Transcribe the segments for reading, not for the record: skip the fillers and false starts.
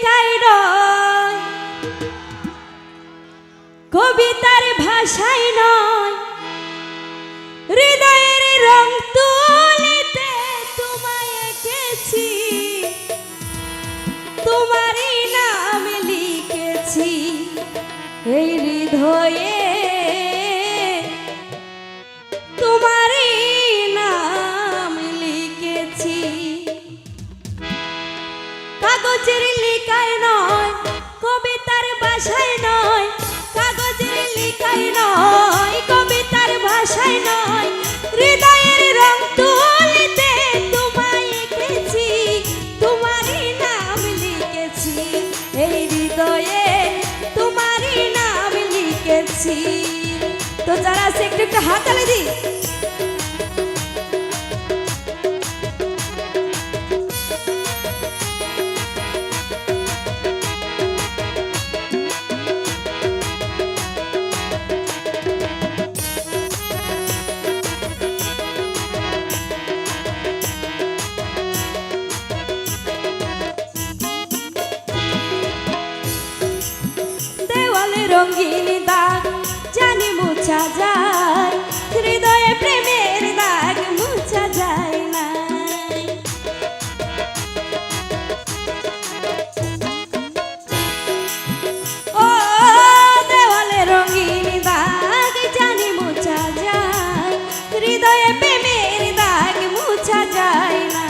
লিখাই নয়, কবিতার ভাষাই নয়, হৃদয়ের রং তুলিতে তোমায় এঁকেছি, তোমারই নাম লিখেছি এই হৃদয়ে, তোমারই নাম লিখেছি। কাগজের লিখাই নয়, কবিতার ভাষায় নয়, কাগজের লিখাই নয়, কবিতার ভাষায় নয়, হৃদয়ের রং তুলিতে তোমায় এঁকেছি, তোমারই নাম লিখেছি এই হৃদয়ে, তোমারই নাম লিখেছি। তো যারা আছে একটু একটু হাত তালি দিই। রঙিন দাগ জানি মুছা যায়, হৃদয়ে প্রেমের দাগ মুছা যায় না। ও দেওয়ালে রঙিন দাগ জানি মুছা যায়, হৃদয়ে প্রেমের দাগ মুছা যায় না।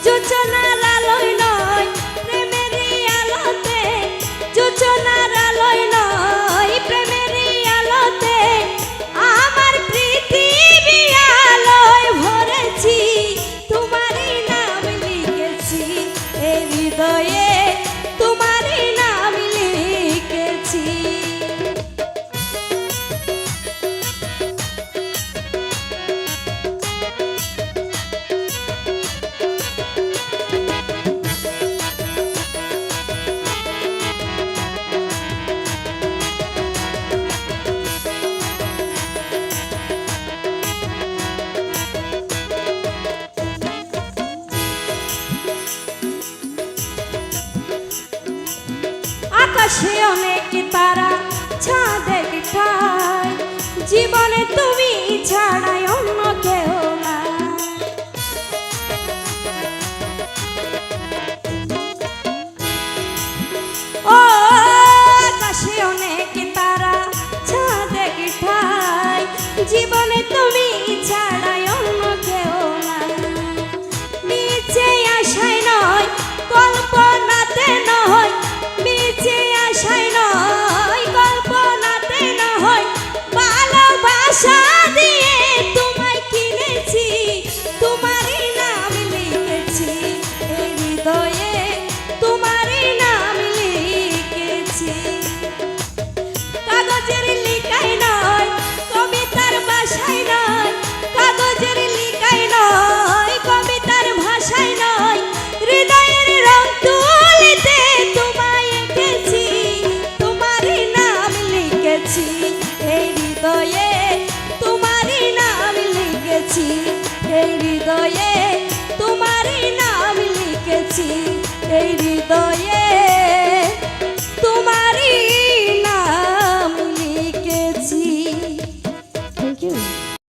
যোচনা লালই নয় প্রেমের আলোতে, যোচনার আলোয় নয় প্রেমের আলোতে, আমার পৃথিবী আলোয় ভরেছি, তোমারই নাম লিখেছি এই হৃদয়ে, তোমারই নাম লিখেছি। আকাশে অনেক তারা, চাঁদের ঠাই, জীবনে তুমি